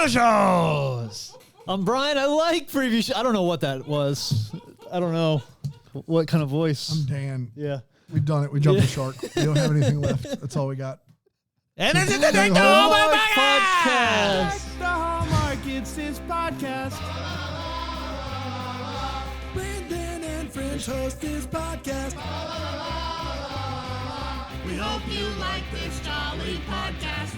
preview shows. I'm Brian. I like preview shows. I don't know what that was. I don't know what kind of voice. I'm Dan. Yeah. We've done it. We jumped the shark. We don't have anything left. That's all we got. And this is the Deck the Hallmark Podcast. Deck the Hallmark. It's his podcast. Brandon and French host this podcast. We hope you like this jolly podcast.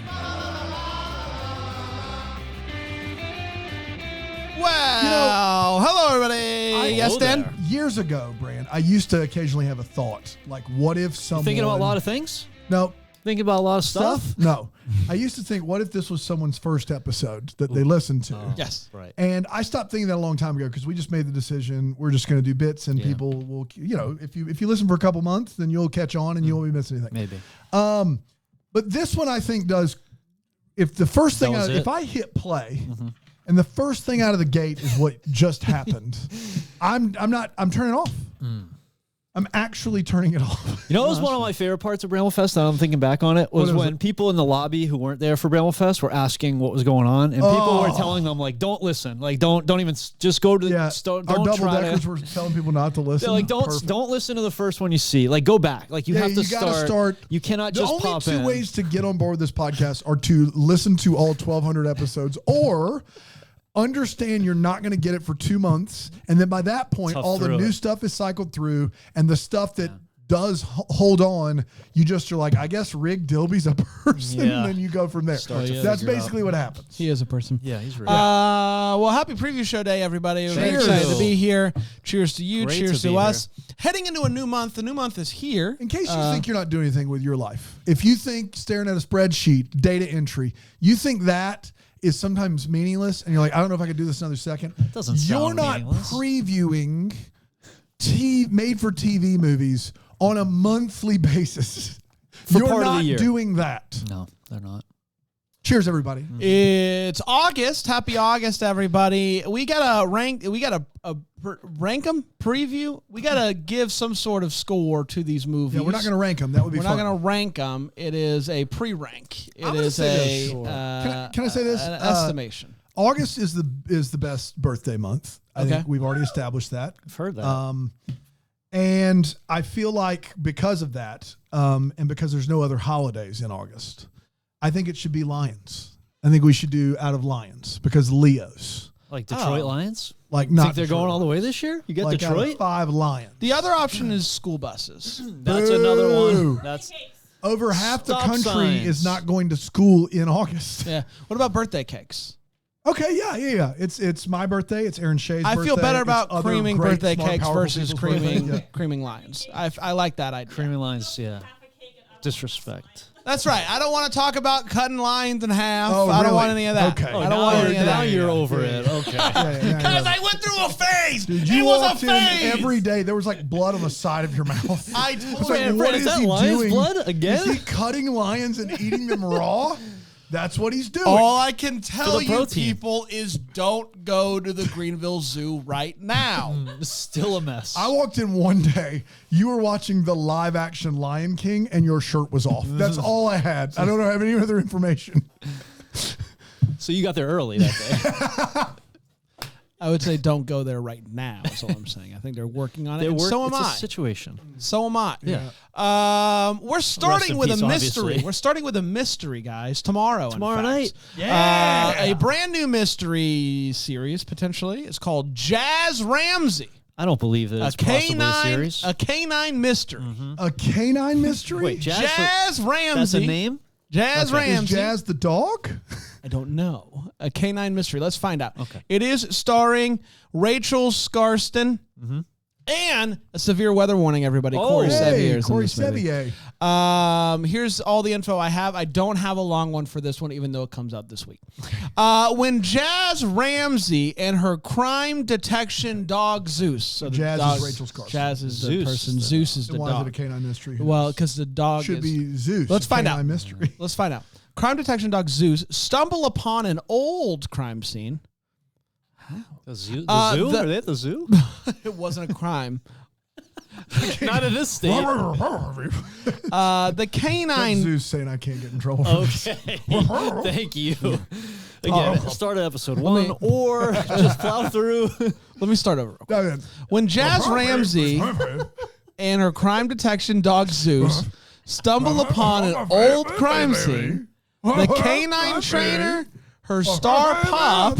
Well, hello, everybody. Yes, Hello Dan? there. Years ago, Brand, I used to occasionally have a thought. Like, what if someone... Thinking about a lot of things? No. Thinking about a lot of stuff? No. I used to think, what if this was someone's first episode that they listened to? Yes. Right. And I stopped thinking that a long time ago because we just made the decision we're just going to do bits and people will, if you listen for a couple months, then you'll catch on and you won't be missing anything. Maybe. But this one I think does, if the first thing, if I hit play and the first thing out of the gate is what just happened, I'm turning it off. I'm actually turning it off. You know, it was one of my favorite parts of Bramblefest. Now I'm thinking back on it. Was when people in the lobby who weren't there for Bramblefest were asking what was going on, and people were telling them like, "Don't listen. Like, don't even just go to the don't Our double try deckers to." were telling people not to listen. They're like, don't listen to the first one you see. Like, go back. Like, you have to start. You cannot just pop in. The only two ways to get on board this podcast are to listen to all 1,200 episodes, or understand you're not going to get it for 2 months, and then by that point, all the new stuff is cycled through, and the stuff that does hold on, you just are like, I guess Rig Dilby's a person, and then you go from there. That's basically what happens. He is a person. Yeah, he's real. Well, happy preview show day, everybody. We're very excited to be here. Cheers to you. Great Cheers to to be us. Heading into a new month. The new month is here. In case you think you're not doing anything with your life, if you think staring at a spreadsheet, data entry, you think that is sometimes meaningless, and you're like, I don't know if I could do this another second. Doesn't sound You're not meaningless. previewing made-for-TV movies on a monthly basis. You're part of not the year. doing that. No, they're not. Cheers, everybody. It's August. Happy August, everybody. We got to rank. We got to rank them, preview. We got to give some sort of score to these movies. Yeah, we're not going to rank them. That would be We're fun. not going to rank them. It is a pre-rank. It I'm gonna is say a this. Can I say this? An estimation. August is the best birthday month. I think we've already established that. I've heard that. And I feel like because of that, and because there's no other holidays in August, I think it should be Lions. I think we should do out of Lions because Leos. Like Detroit Lions? Like not Think they're going all the way this year? You got like out of Detroit? 5 Lions. The other option is school buses. That's another Boo. one. That's Over half the Stop country signs. is not going to school in August. Yeah. What about birthday cakes? Okay, yeah. It's my birthday. It's Aaron Shea's birthday. I feel better It's about other creaming great, birthday smart, cakes powerful versus people's birthdays. creaming Yeah. creaming lions. I like that idea. Creamy Lions, yeah. Disrespect. That's right. I don't want to talk about cutting lions in half. Oh, I don't really? want any of that. Okay. I don't want any of now that. you're over it. Okay. Yeah. Because I went through a phase. Dude, it you was walked a in phase. every day. There was like blood on the side of your mouth. I It's told like, you. what is is that he lion's doing? blood again? Is he cutting lions and eating them raw? That's what he's doing. All I can tell the you, protein. people, is don't go to the Greenville Zoo right now. Still a mess. I walked in one day. You were watching the live action Lion King, and your shirt was off. That's all I had. I don't have any other information. So you got there early that day. I would say don't go there right now. That's all I'm saying. I think they're working on it. And so am it's I. a situation. So am I. Yeah. We're starting in with peace, a mystery. obviously. We're starting with a mystery, guys. Tomorrow Night. A brand new mystery series, potentially. It's called Jazz Ramsey. I don't believe that it's possibly a series. A canine mystery. A canine mystery? Wait, Jazz Ramsey. That's a name? Jazz Ramsey. Is Jazz the dog? I don't know. A canine mystery. Let's find out. Okay. It is starring Rachel Scarston and a severe weather warning, everybody. Corey Sevier is in Corey this movie. Sevier. Here's all the info I have. I don't have a long one for this one, even though it comes out this week. When Jazz Ramsey and her crime detection dog Zeus. So the Jazz dog, is Rachel Scarston. Jazz is the Zeus person. is the Zeus is the Why is dog. it a canine mystery? Well, because the dog should is, be Zeus. Let's a find canine out. mystery. Let's find out. Crime detection dog Zeus stumble upon an old crime scene. The zoo? Uh, The zoo? the- Are they at the zoo? It wasn't a crime. Not in this state. The That's canine. Zeus saying I can't get in trouble. Okay. Thank you. Again, start at episode 1 or just plow through. Let me start over. No, no. When Jazz Ramsey and her crime detection dog Zeus stumble upon an old crime scene, the canine trainer, her star pup,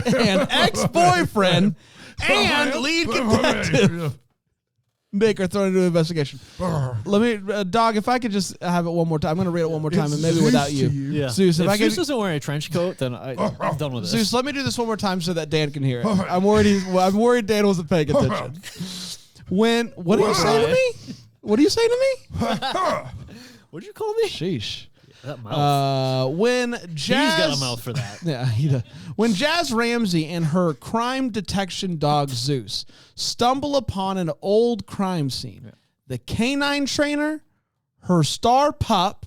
and ex-boyfriend, and lead detective Nick are thrown into an investigation. Let me, Dog, if I could just have it one more time. I'm going to read it one more time, and maybe Zeus without to you. Yeah. Zeus, if I Zeus could, isn't wearing a trench coat, then I'm done with this. Zeus, let me do this one more time so that Dan can hear it. I'm worried Dan wasn't paying attention. What are you saying to me? What are you saying to me? What did you call me? Sheesh. That mouth. When Jazz, He's got a mouth for that. Yeah, he does. When Jazz Ramsey and her crime detection dog Zeus stumble upon an old crime scene, the canine trainer, her star pup,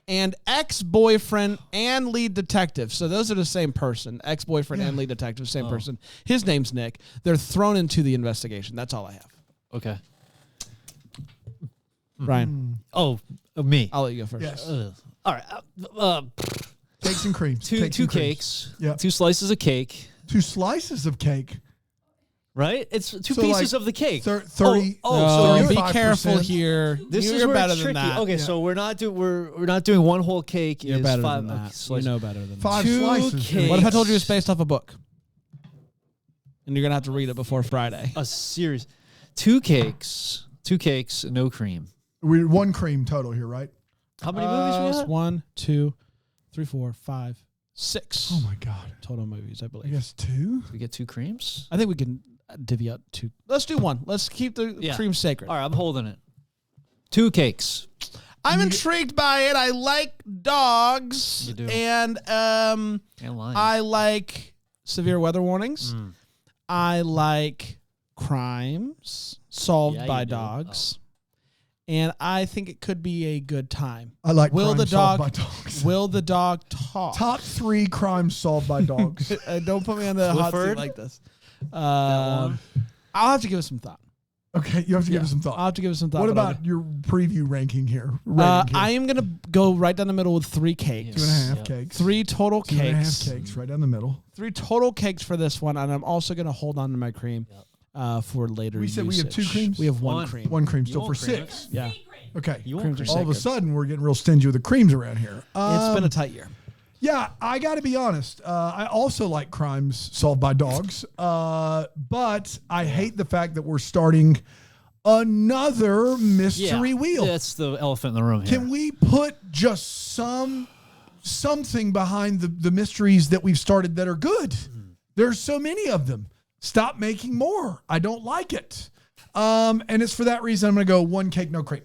and ex-boyfriend and lead detective. So those are the same person. Ex-boyfriend and lead detective, same person. His name's Nick. They're thrown into the investigation. That's all I have. Okay. Ryan, Oh, me. I'll let you go first. Yes. All right. Cakes and cream. Two and creams. cakes. Yeah. 2 slices of cake. 2 slices of cake. Right? It's 2 So, pieces like, of the cake. 30. so be 35%. careful here. This You're is where better it's than tricky. that. Okay, so we're not doing one whole cake. You're is better 5 than that. You slices. know better than that. 5 2 slices. cakes. What if I told you it's based off a book? And you're going to have to read it before Friday. A series. 2 cakes, no cream. We 1 cream total here, right? How many movies we got? 1, 2, 3, 4, 5, 6. Oh my God. Total movies, I I believe. guess 2. We get 2 creams. I think we can divvy up 2. Let's do 1. Let's keep the cream sacred. All right, I'm holding it. 2 cakes. I'm intrigued by it. I like dogs. You do. And And lions. I like severe weather warnings. I like crimes solved Yeah, by you do. dogs. And I think it could be a good time. I like Will crime the solved dog by dogs. Will the dog talk? Top 3 crimes solved by dogs. Don't put me on the hot seat Clifford? like this. one? I'll have to give it some thought. Okay, you have to give us some thought. I'll have to give it some thought. What but I'll about your preview ranking here? do- Rating here? I am gonna go right down the middle with 3 cakes. 2.5 Yep. cakes. 3 total 2.5 cakes. cakes right down the middle. 3 total cakes for this one, and I'm also gonna hold on to my cream for later. We said we have 2 usage. creams? We have 1 One. cream. 1 cream still won't for cream it. 6. Yeah, Okay. You creams won't are cream. All of a sacred. sudden, we're getting real stingy with the creams around here. It's been a tight year. Yeah, I got to be honest. I also like crimes solved by dogs, but I hate the fact that we're starting another mystery wheel. That's the elephant in the room here. Can we put just something behind the mysteries that we've started that are good? There's so many of them. Stop making more. I don't like it. And it's for that reason I'm going to go 1 cake, no cream.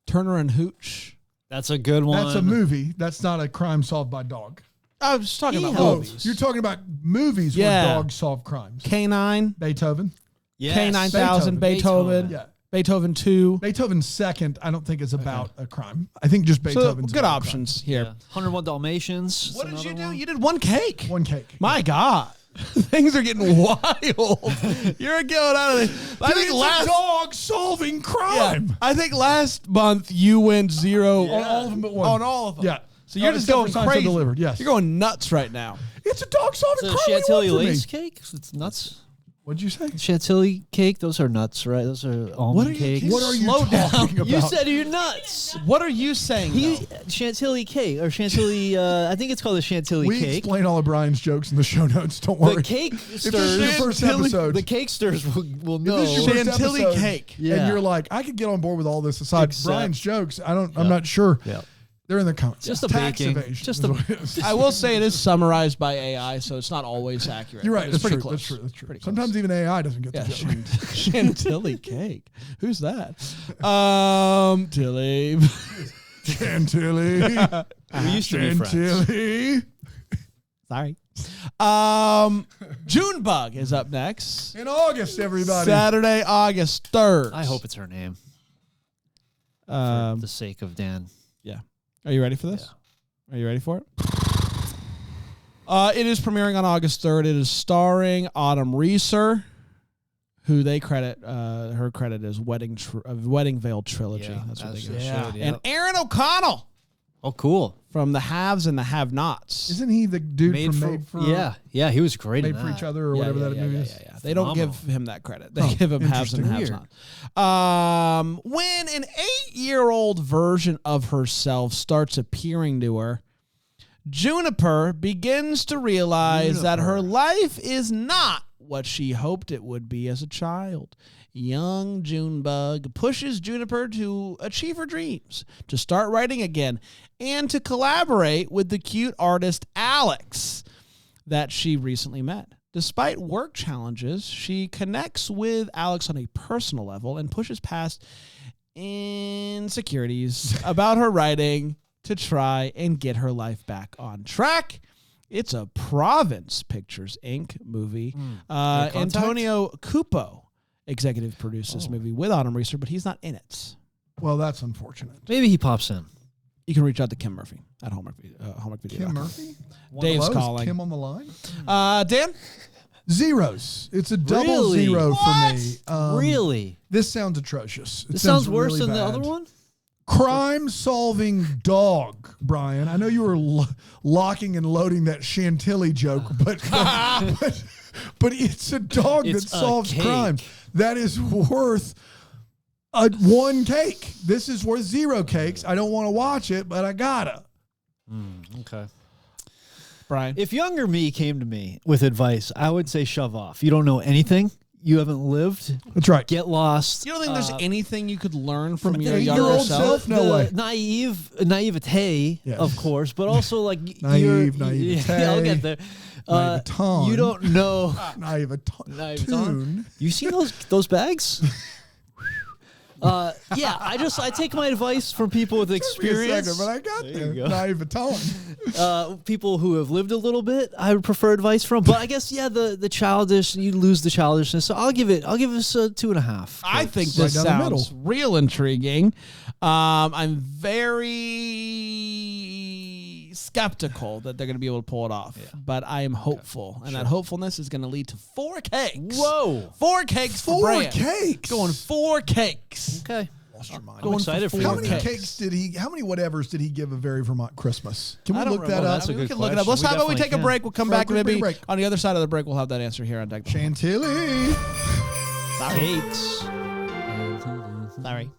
Turner and Hooch. That's a good one. That's a movie. That's not a crime solved by dog. I was talking about Oh, movies. you're talking about movies Yeah. where dogs solve crimes. K9, Beethoven. Yes. K9000, Beethoven, Yeah. Beethoven 2. Beethoven's second, I don't think is about a crime. I think just So Beethoven's good about a options here. Yeah. 101 Dalmatians. is What did you another do? one. You did 1 cake. crime. 1 cake. My God. Things are getting wild. You're going out of it. I think It's last a dog solving crime. I think last month you went 0 On all of them but 1. on all of them. Yeah. So you're just except going for Seinfeld crazy. Delivered. Yes. You're going nuts right now. It's a dog solving It's a crime. chantilly What do you want lace from me? cake. It's nuts. What'd you say? Chantilly cake. Those are nuts, right? Those are almond What are you- cakes. What are you Slow down. talking about? You said you're nuts. What are you saying? Chantilly cake or chantilly. I think it's called a chantilly we cake. explain all of Brian's jokes in the show notes. Don't worry. The cake If this is your stirs. first Chantilly- episode, The cake stirs will know. if this is your first Chantilly episode, cake. and Yeah. you're like, I could get on board with all this aside Except- Brian's jokes. I'm not sure. Yeah. They're in the comments. Just a Tax baking. evasion. Just is a- what it is. I will say it is summarized by AI, so it's not always accurate. You're right. But it's That's pretty true. close. That's true. That's true. Pretty close. Sometimes even AI doesn't get Yeah, the joke. Chantilly cake. Who's that? Tilly. Chantilly. We used to be friends. Chantilly. Sorry. Junebug is up next. In August, everybody. Saturday, August 3rd. I hope it's her name. For the sake of Dan. Yeah. Are you ready for this? Are you ready for it? It is premiering on August 3rd. It is starring Autumn Reeser, who they credit, her credit is Wedding Veil Trilogy. Yeah, that's what they as go. it should, And Aaron O'Connell. Oh, cool. from The Haves and the Have-Nots. Isn't he the dude from Made for? Yeah, he was great. Made in for that. Each Other or whatever that movie is. Yeah. They don't give him that credit. They give him Haves and interesting. Have-Nots. When an 8-year-old version of herself starts appearing to her, Juniper begins to realize that her life is not what she hoped it would be as a child. Young Junebug pushes Juniper to achieve her dreams, to start writing again, and to collaborate with the cute artist Alex that she recently met. Despite work challenges, she connects with Alex on a personal level and pushes past insecurities about her writing to try and get her life back on track. It's a Province Pictures Inc. movie. Antonio Cupo executive produced this movie with Autumn Reeser, but he's not in it. Well, that's unfortunate. Maybe he pops in. You can reach out to Kim Murphy at Hallmark Video. Kim Murphy? Dave's Hello, is calling. Kim on the line? Dan? Zeros. It's a double Really? zero What? for me. Really? This sounds atrocious. It This sounds really worse than the bad. other one? Crime-solving dog, Brian. I know you were locking and loading that Chantilly joke, but it's a dog It's that a solves cake. crime. That is worth one cake. This is worth 0 cakes. I don't want to watch it, but I gotta. Okay. Brian? If younger me came to me with advice, I would say shove off. You don't know anything. You haven't lived. That's right. Get lost. You don't think there's anything you could learn from your 8-year-old younger self? self? No way. Naivete, Yes. of course, but also like Naivete. I'll get there. Naiveton. You don't know. Naiveton. Tune. You see those bags? Yeah, I take my advice from people with Took me a experience. second, but I got There there. you go. Naiveton. People who have lived a little bit, I would prefer advice from. But I guess the childish, you lose the childishness. So I'll give us a 2.5. I think Right this down the sounds real intriguing. I'm very skeptical that they're going to be able to pull it off, but I am hopeful, and that hopefulness is going to lead to 4 cakes. Whoa. 4 cakes for 4 Brian. cakes. Going 4 cakes. Okay. Lost your mind. Going excited for How you. many cakes did he? How many whatevers did he give a Very Vermont Christmas? Can we I don't look that remember. up? That's a we good can look it up. question. Let's We how about we take a definitely break? We'll come Break, back. break, Maybe break. on the other side of the break, we'll have that answer here on Deck. Chantilly. Cakes. Sorry.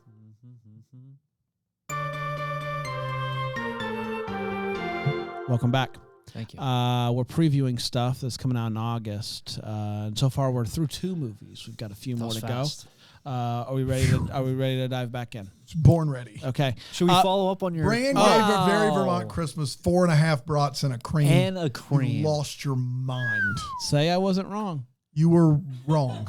Welcome back. Thank you. We're previewing stuff that's coming out in August. And so far, we're through 2 movies. We've got a few more was to fast. go. Are we ready to dive back in? It's born ready. Okay. Should we follow up on your Brand gave a Very Vermont Christmas 4.5 brats and a cream. and a cream? You lost your mind. Say I wasn't wrong. You were wrong.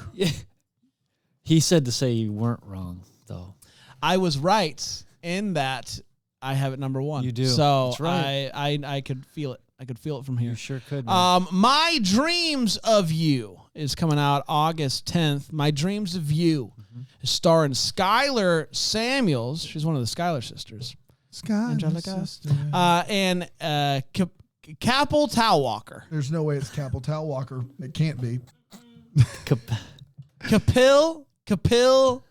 He said to say you weren't wrong, though. I was right in that I have it number 1. You do. So That's right. I could feel it. I could feel it from here. You sure could. man. My Dreams of You is coming out August 10th. My Dreams of You is starring Skylar Samuels. She's one of the Skylar sisters. Angelica. And Capel Talwalker. There's no way it's Capel Talwalker. It can't be. Capel Capel.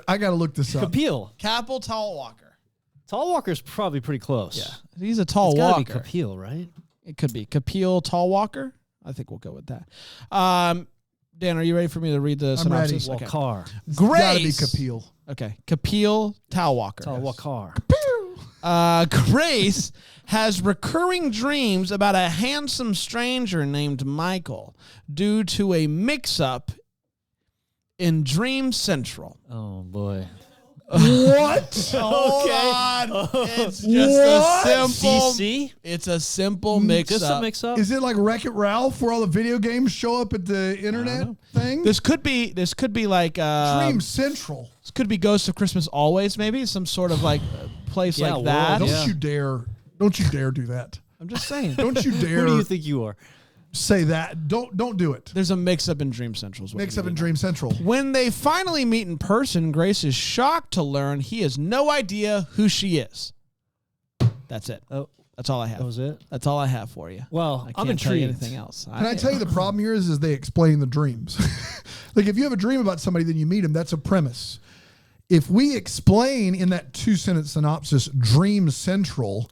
I got to look this up. Kapil. Talwalker. Tallwalker's probably pretty close. Yeah. He's a tall It's gotta be walker. Kapil, right? It could be Capel Talwalker. I think we'll go with that. Dan, are you ready for me to read the synopsis? ready. Okay. Walkar. Got to be Grace. Kapil. Okay. Capel Talwalker. Tallwalkar. Grace has recurring dreams about a handsome stranger named Michael due to a mix-up in Dream Central. Oh, boy. What? Hold on. It's just What? a simple. CC? It's a simple mix-up. Just a mix-up? Is it like Wreck-It Ralph, where all the video games show up at the internet thing? This could be like Dream Central. This could be Ghost of Christmas Always, maybe some sort of like place Yeah, like that. world, Don't yeah. you dare! Don't you dare do that! I'm just saying. Don't you dare Who do you think you are? say that! Don't do it. There's a mix-up in Dream Central. Mix up in Dream Central. When they finally meet in person, Grace is shocked to learn he has no idea who she is. That's it. Oh, That's all I have. that was it? That's all I have for you. Well, I I'm can't tell you intrigued. anything else. Can I tell you the problem here is they explain the dreams. Like if you have a dream about somebody, then you meet him. That's a premise. if we explain in that 2-sentence synopsis Dream Central,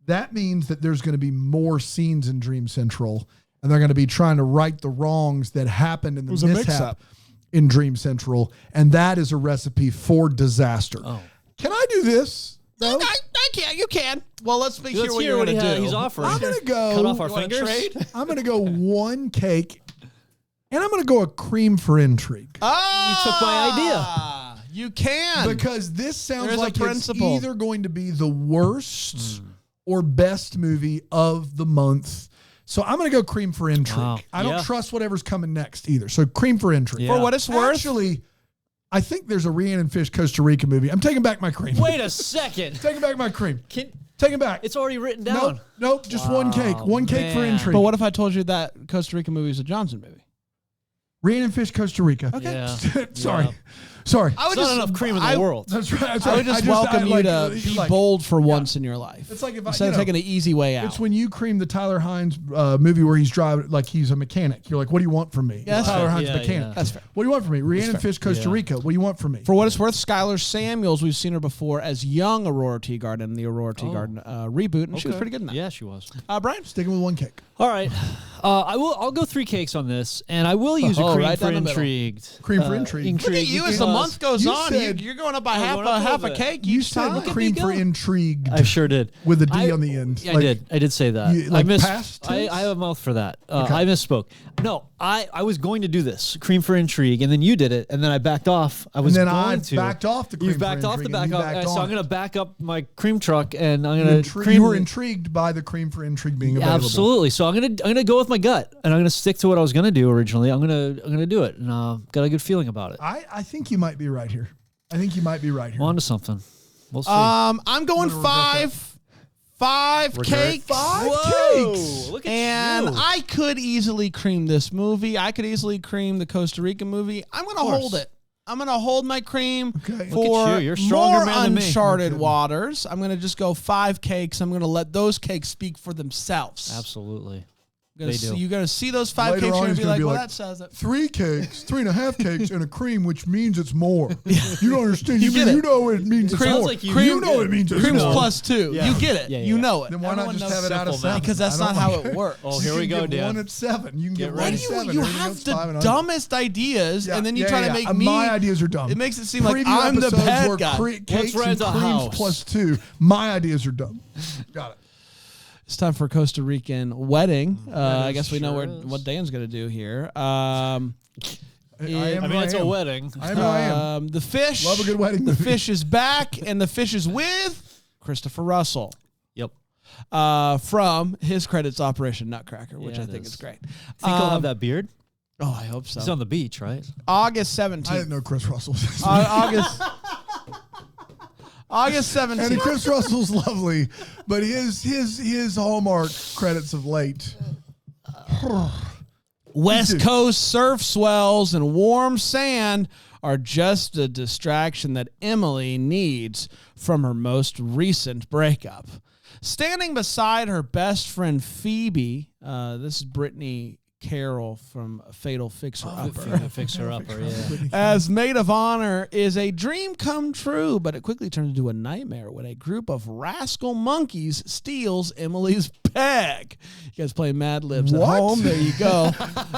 that means that there's going to be more scenes in Dream Central, and they're going to be trying to right the wrongs that happened in the mishap in Dream Central, and that is a recipe for disaster. Oh. Can I do this? No, I can't. You can. Well, let's hear what you're going to do. He's offering. I'm going to go. Cut off our fingers. I'm going to go 1 cake, and I'm going to go a cream for intrigue. You took my idea. You can. Because this sounds There's like a it's principle. either going to be the worst or best movie of the month. So I'm going to go cream for intrigue. Wow. I don't trust whatever's coming next either. So cream for intrigue. Yeah. For what it's worth. Actually, I think there's a Rhiannon Fish Costa Rica movie. I'm taking back my cream. Wait a second. Taking back my cream. Take it back. It's already written down. Nope. Just 1 cake. 1 cake for man. intrigue. But what if I told you that Costa Rica movie is a Johnson movie? Rhiannon Fish Costa Rica. Okay. Yeah. Sorry. Yeah. Sorry. I would There's just not enough cream in the world. That's right. That's I right. would just welcome you to be bold for once in your life. It's like if instead of taking an easy way out. It's when you cream the Tyler Hines movie where he's driving like he's a mechanic. You're like, what do you want from me? Yeah, that's Tyler fair. Hines Yeah, mechanic. yeah. That's fair. What do you want from me? Rhiannon Fish Costa Rica. What do you want from me? For what it's worth, Skylar Samuels, we've seen her before as young Aurora Teagarden in the Aurora Teagarden reboot, and she was pretty good in that. Yeah, she was. Brian? Sticking with 1 cake. All right. I'll go 3 cakes on this, and I will use a cream right for down the middle. intrigued. Cream for intrigue. Look at you as the month goes you on. said- You're going up by going up half a a bit. cake You each said time. cream for intrigued I sure did. with a D on the end. Yeah, I did say that. You- like I missed. past tense? I have a mouth for that. I misspoke. No, I was going to do this cream for intrigue, and then you did it, and then I backed off. I was then going I to. backed off the cream You backed for off the intrigue, and back you up. backed So on I'm it. going to back up my cream truck, and I'm going to cream. You were intrigued by the cream for intrigue being available. Absolutely. So I'm gonna go with my gut, and I'm gonna stick to what I was gonna do originally. I'm gonna do it, and got a good feeling about it. I think you might be right here. I think you might be right here. I'm onto something. We'll see. I'm going five cakes. 5 Whoa, cakes. Look at And you. I could easily cream this movie. I could easily cream the Costa Rica movie. I'm going to hold it. I'm going to hold my cream Okay. for Look at you. You're a stronger more man than me. uncharted waters. I'm going to just go 5 cakes. I'm going to let those cakes speak for themselves. Absolutely. Gonna They see, do. you're going to see those 5 Later cakes. on, You're going he's to be gonna like, be well, like, that says it. 3 cakes, 3.5 cakes, and a cream, which means it's more. You don't understand. You get it. You know it means it's sounds more. like you you do. know it means it's Cream's more. plus 2. Yeah. You get it. Yeah, You yeah. know it. Then why not Everyone just knows have it out of simple math. 7? because that's I not don't how like it works. Oh, You here can we go, give Dan. 1 at 7. You can Get get ready. 1 at You, 7. you Everything have else the 5 and under. dumbest ideas, and then you try to make me. My ideas are dumb. It makes it seem like Preview I'm the episodes bad where guy. Cakes rent and a creams house? plus 2. My ideas are dumb. Got it. It's time for a Costa Rican wedding. I guess we know sure what Dan's going to do here. I am I who mean, it's a am. wedding. I am who I am. The fish. Love a good wedding The movie. fish is back, and the fish is with Christopher Russell Yep. from his credits Operation Nutcracker, which Yeah, I it think is. is great. Think he'll have that beard? Oh, I hope He's so. on the beach, right? August I 17th. didn't know Chris Russell was August And 17th. Chris Russell's lovely, but his Hallmark credits of late. West Dude. Coast surf swells and warm sand are just a distraction that Emily needs from her most recent breakup. Standing beside her best friend Phoebe, this is Brittany Carroll from Fatal Fixer-Upper. Fixer upper, yeah. As maid of honor is a dream come true, but it quickly turns into a nightmare when a group of rascal monkeys steals Emily's bag. You guys play Mad Libs at What? home? There you go.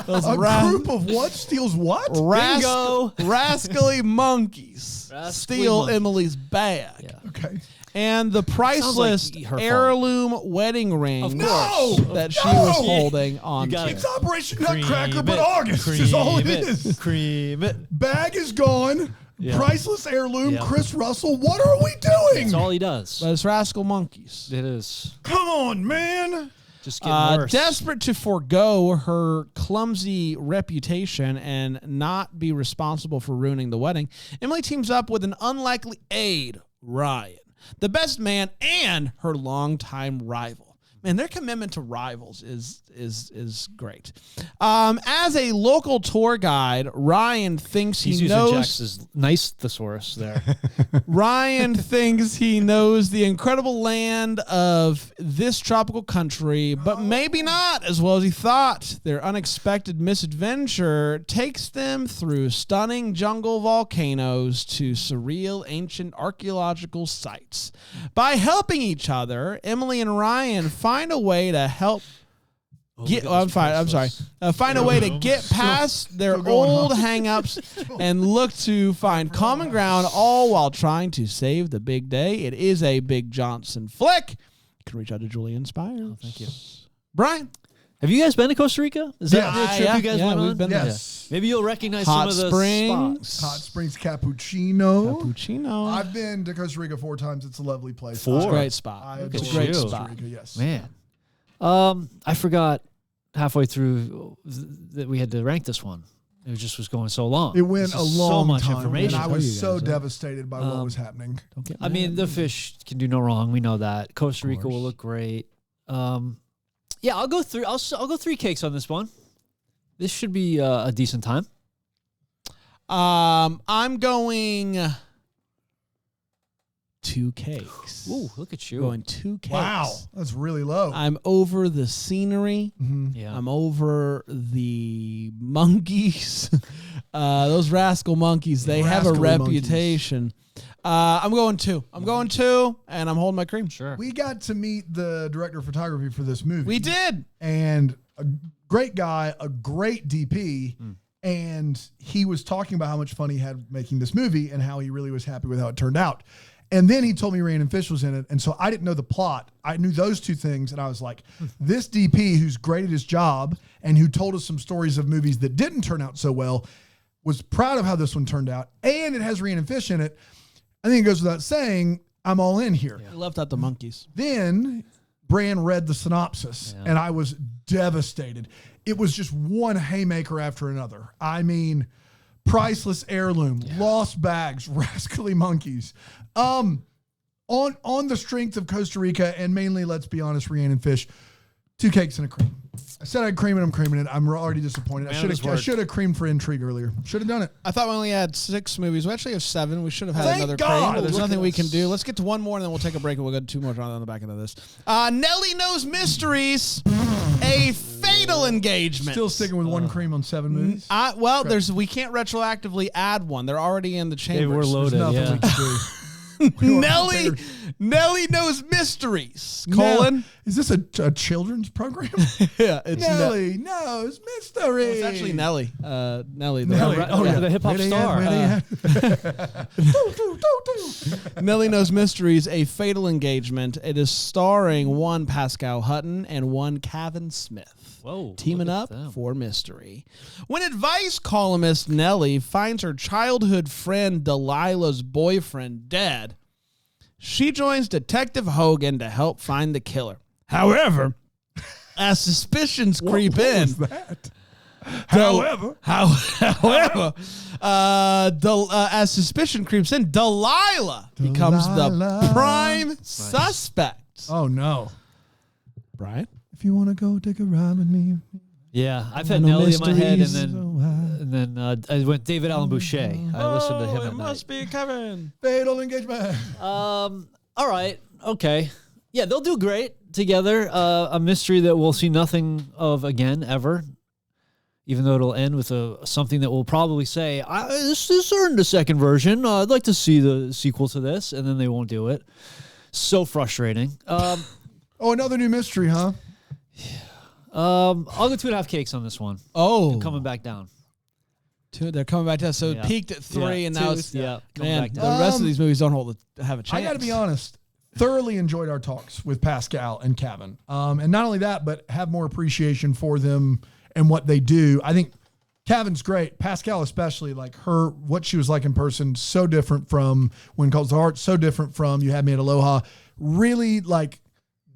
Those A group of what steals what? rascally monkeys Rascally steal monkeys. Emily's bag. Yeah. Okay. And the priceless her fault. heirloom wedding ring No! that she No! was holding on gotta- to. It's Operation Cream Nutcracker, but it. August is all it Cream is. Cream it. Bag is gone. Yeah. Priceless heirloom. Yeah. Chris Russell. What are we doing? That's all he does. But it's rascal monkeys. It is. Come on, man. Just getting worse. Desperate to forego her clumsy reputation and not be responsible for ruining the wedding, Emily teams up with an unlikely aide, Ryan, the best man and her longtime rival. man, their commitment to rivals is great. As a local tour guide, Ryan thinks He's he using knows. Jax's nice thesaurus there. Ryan thinks he knows the incredible land of this tropical country, but maybe not as well as he thought. Their unexpected misadventure takes them through stunning jungle volcanoes to surreal ancient archaeological sites. By helping each other, Emily and Ryan find a way to help find a way to get past their old hang-ups and look to find common ground, all while trying to save the big day. It is a Big Johnson flick. You can reach out to Julian Spires. Oh, thank you. Brian. Have you guys been to Costa Rica? Is that the trip you guys went on? We've been Yes. Maybe you'll recognize Hot some of the Springs. spots. Hot Springs Cappuccino. Cappuccino. I've been to Costa Rica 4 times. It's a lovely place. It's a great spot. I It's a adore great Costa spot. Rica, yes. Man. I forgot halfway through that we had to rank this one. It just was going so long. It went This a is long so much time, information. and I was so guys, devastated by what was happening. Don't get I mean, the fish can do no wrong. We know that. Costa Rica course. will look great. Yeah, I'll go through. I'll go 3 cakes on this one. This should be a decent time. I'm going 2 cakes. Ooh, look at you. Going 2 cakes. Wow, that's really low. I'm over the scenery. Yeah. I'm over the monkeys. Those rascal monkeys, they have a Rascally reputation. I'm going 2. I'm going 2, and I'm holding my cream. Sure. We got to meet the director of photography for this movie. We did. And a great guy, a great DP, and he was talking about how much fun he had making this movie and how he really was happy with how it turned out. And then he told me Rhiannon Fish was in it, and so I didn't know the plot. I knew those 2 things, and I was like, this DP who's great at his job and who told us some stories of movies that didn't turn out so well was proud of how this one turned out, and it has Rhiannon Fish in it. I think it goes without saying, I'm all in here. I left out the monkeys. Then Bran read the synopsis, and I was devastated. It was just one haymaker after another. I mean, priceless heirloom, lost bags, rascally monkeys. On the strength of Costa Rica, and mainly, let's be honest, Rhiannon Fish, 2 cakes and a cream. I said I'd cream it. I'm creaming it. I'm already disappointed. I should have creamed for intrigue earlier. Should have done it. I thought we only had 6 movies. We actually have 7. We should have had Thank another God. cream, but there's Look nothing at we us. can do. Let's get to one more, and then we'll take a break, and we'll go to 2 more on the back end of this. Nelly Knows Mysteries, a fatal engagement. Still sticking with 1 cream on 7 movies. We can't retroactively add one. They're already in the They chambers. were loaded. Nothing Yeah. we can do. Nelly Knows Mysteries. Colon. Is this a children's program? Yeah, it's Nelly knows mystery. It's actually Nelly. Nelly. Nelly. The hip-hop star. Nelly Knows Mysteries, a fatal engagement. It is starring one Pascal Hutton and one Kevin Smith. Whoa, Teaming look up at them. for mystery. When advice columnist Nelly finds her childhood friend Delilah's boyfriend dead, she joins Detective Hogan to help find the killer. However, as suspicions creep in, as suspicion creeps in, Delilah becomes the prime suspect. Oh no, Brian? if you want to go take a ride with me. Yeah, I've had No Nelly in my head, and mysteries. then I went David Allen Boucher. I listened to him it at must night. be Kevin. Fatal engagement. All right, okay, yeah, they'll do great together. A mystery that we'll see nothing of again ever. Even though it'll end with something that will probably say, this earned a second version. I'd like to see the sequel to this, and then they won't do it. So frustrating. Oh, another new mystery, huh? I'll go 2.5 cakes on this one. Oh, Coming back down. they're coming back down. So Yeah. it peaked at 3, Yeah, and now 2, it's coming man. back The down. rest of these movies don't have a chance. I got to be honest. Thoroughly enjoyed our talks with Pascal and Kevin, and not only that, but have more appreciation for them and what they do. I think Kevin's great. Pascal, especially, like what she was like in person, so different from When Calls the Heart, so different from You Had Me at Aloha. Really,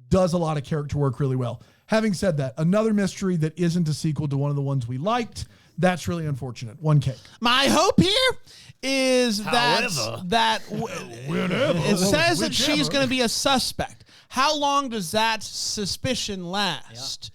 does a lot of character work really well. Having said that, another mystery that isn't a sequel to one of the ones we liked. That's really unfortunate. 1 cake. My hope here is However. it says that she's going to be a suspect. how long does that suspicion last?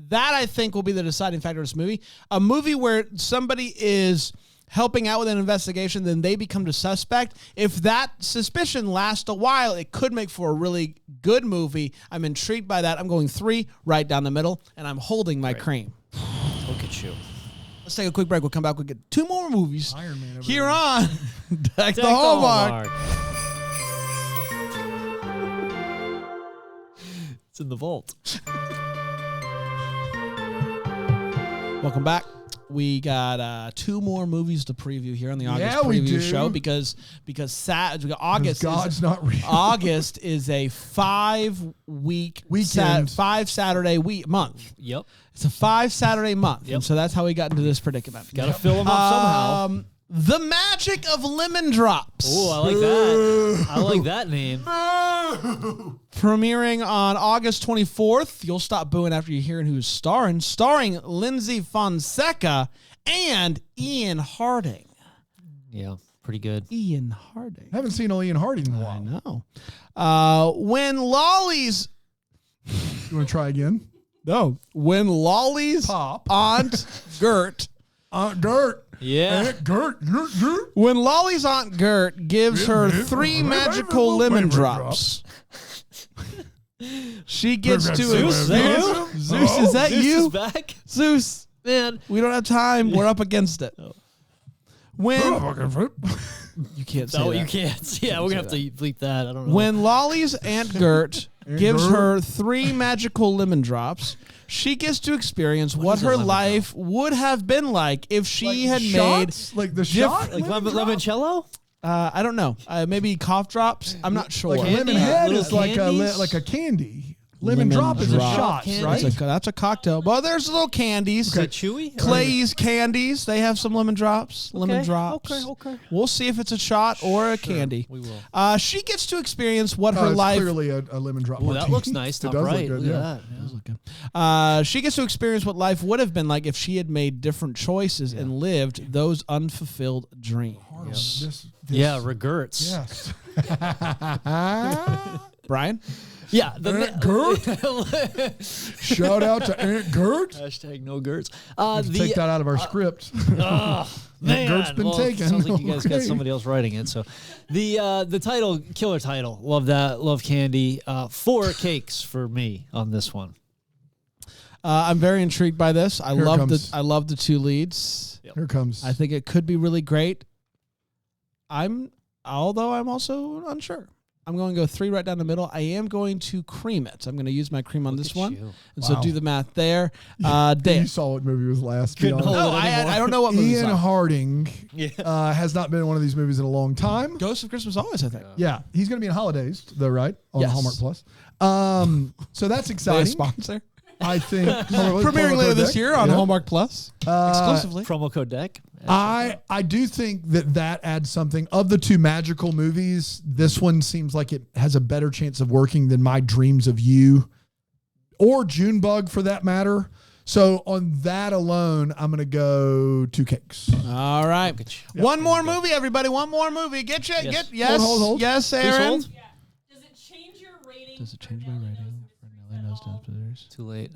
That, I think, will be the deciding factor of this movie. A movie where somebody is helping out with an investigation, then they become the suspect. If that suspicion lasts a while, it could make for a really good movie. I'm intrigued by that. I'm going 3 right down the middle, and I'm holding my cream. Look at you. Let's take a quick break. We'll come back. We'll get 2 more movies Iron Man over here there. on Deck the Hallmark. It's in the vault. Welcome back. We got 2 more movies to preview here on the August Yeah, we preview do. show because August God's not real. August is a 5-week Weekend. 5 Saturday month. Yep. It's a 5 Saturday month, Yep. and so that's how we got into this predicament. Got to fill them up somehow. The magic of lemon drops. Oh, I like that. I like that name. Premiering on August 24th. You'll stop booing after you hearing who's starring. Starring Lindsay Fonseca and Ian Harding. Yeah, pretty good. Ian Harding. I haven't seen old Ian Harding in a I while. know. When Lolly's... You want to try again? No. When Lolly's Pop. Aunt Gert... Aunt Gert. Yeah. Aunt Gert. Gert. When Lolly's Aunt Gert gives her 3 magical lemon drops... She gets to Zeus, is that you? Zeus, is that Zeus you? is back. Zeus, Man. we don't have time. We're up against it. When you can't say No, that. you can't. Yeah, we're going to have to bleep that. I don't know. When Lolly's Aunt Gert gives her 3 magical lemon drops, she gets to experience what is a her lemon life would have been like if she had shots? Like the shot? like lemon drop? limoncello? made... I don't know. Maybe cough drops? I'm not sure. Like Candy? lemon head Little is like candies? like a candy. Lemon drop is a drop. shot, Candy. right? That's a cocktail. Well, there's little candies. Is it chewy? Clay's Candies. They have some lemon drops. Lemon drops. Okay. We'll see if it's a shot or a candy. We will. She gets to experience what Oh, her it's life... clearly a lemon drop. Oh, that martini. looks nice. It Top does look right. good, Look yeah. at that. She gets to experience what life would have been like if she had made different choices and lived those unfulfilled dreams. This, Yeah, regrets. yes. Brian? Yeah. Aunt Shout out to Aunt Gert. Hashtag no Gertz. Take that out of our script. Man, Gert's been taken. Sounds like you guys got Okay. somebody else writing it. So, the title, killer title. Love that. Love Candy. 4 cakes for me on this one. I'm very intrigued by this. I Here it love comes. the 2 leads. Here comes. I think it could be really great. Although I'm also unsure. I'm going to go 3 right down the middle. I am going to cream it. I'm going to use my cream on this one. you. And so Wow. do the math there. You Dan. saw what movie was last. be Couldn't honest. hold No, it anymore. I don't know what movie Ian Harding has not been in one of these movies in a long time. Ghost of Christmas Always, I think. Yeah, he's going to be in Holidays, though, right? On Yes. Hallmark Plus. So that's They a exciting. sponsor. I think. Premiering later this year on Yeah. Hallmark Plus. Exclusively. Promo code deck. I do think that adds something. Of the 2 magical movies, this one seems like it has a better chance of working than My Dreams of You or Junebug for that matter. So on that alone, I'm going to go 2 cakes. All right. One more movie, everybody. One more movie. Get you. Yes. Get yes. Hold. Yes, Please Aaron. hold. Yeah. Does it change your rating? Does it change my rating for Nelly Knows Downstairs? Too late.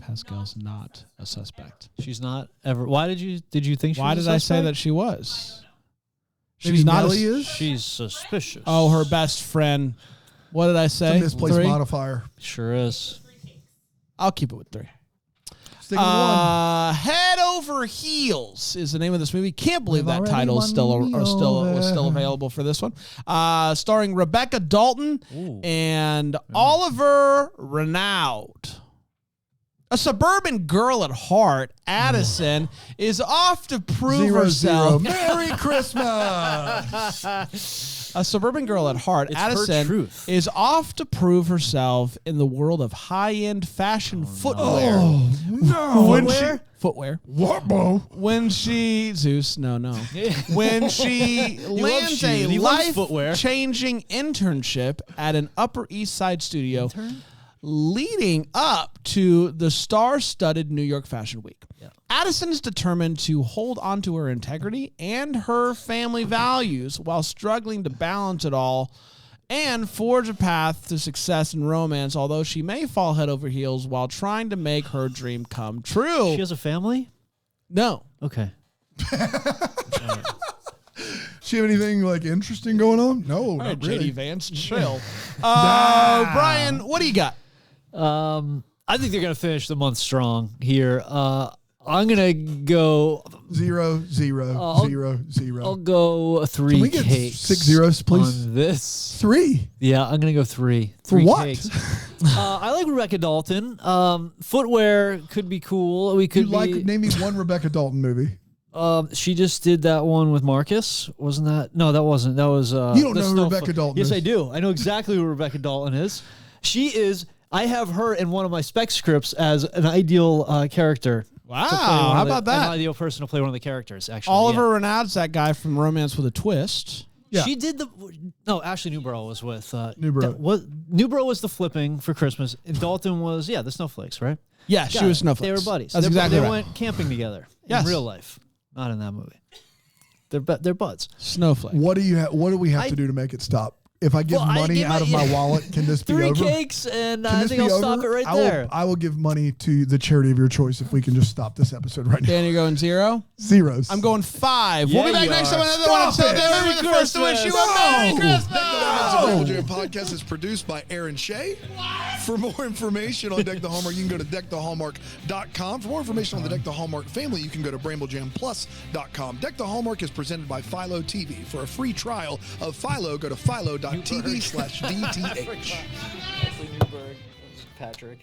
Pascal's not a suspect. She's not ever. Why did you think she Why was did a I say suspect? that she was? Maybe She's not. Nelly A, is? She's suspicious. oh, her best friend. What did I It's say? a misplaced 3? modifier. Sure is. I'll keep it with 3. Stick with 1. Head Over Heels is the name of this movie. Can't believe We've that already title is won me was still over. available for this one. Starring Rebecca Dalton Ooh. and Oliver Renaud. A suburban girl at heart, Addison is off to prove 0-0. herself. Merry Christmas. A suburban girl at heart, It's her Addison truth. is off to prove herself in the world of high-end fashion footwear. Oh, no. When footwear. What, Bo? When she Zeus, no. When she lands shoes. a He loves footwear. life-changing internship at an Upper East Side studio, leading up to the star-studded New York Fashion Week. Yeah. Addison is determined to hold onto her integrity and her family values while struggling to balance it all and forge a path to success in romance, although she may fall head over heels while trying to make her dream come true. She has a family? No. Okay. She have anything like interesting going on? No, All right, not really. JD Vance, chill. Brian, what do you got? I think they're going to finish the month strong here. I'm going to go... 0, 0, 0, 0. I'll go 3 Can we get cakes 6 zeros, please? on this. 3. Yeah, I'm going to go 3. For 3 what? cakes. I like Rebecca Dalton. Footwear could be cool. We could Name me one Rebecca Dalton movie. She just did that one with Marcus. Wasn't that? No, that wasn't. That was. You don't know who Rebecca Dalton yes, is. I do. I know exactly who Rebecca Dalton is. She is. I have her in one of my spec scripts as an ideal character. Wow, how about that? An ideal person to play one of the characters, actually. Oliver Renaud's that guy from Romance with a Twist. Yeah. She did the... No, Ashley Newborough was with... Newborough. Newborough was the flipping for Christmas, and Dalton was, the snowflakes, right? Yeah, she was Snowflakes. They were buddies. That's exactly They right. went camping together Yes. in real life. Not in that movie. They're buds. Snowflake. What do we have to do to make it stop? If I give money out of my wallet, can this be 3 over? cakes, and Can I this think be I'll over? stop it right there. I will give money to the charity of your choice if we can just stop this episode right now. Dan, you're going 0? Zeros. I'm going 5. Yeah, We'll be back you next time are. with another one. Stop Until it. then, we're the first to wish you a Merry Christmas. The Ramble Jam podcast is produced by Aaron Shea. For more information on Deck the Hallmark, you can go to deckthehallmark.com. For more information on the Deck the Hallmark family, you can go to bramblejamplus.com. Deck the Hallmark is presented by Philo TV. For a free trial of Philo, go to philo.tv/DTH. Ashley Newberg. Patrick.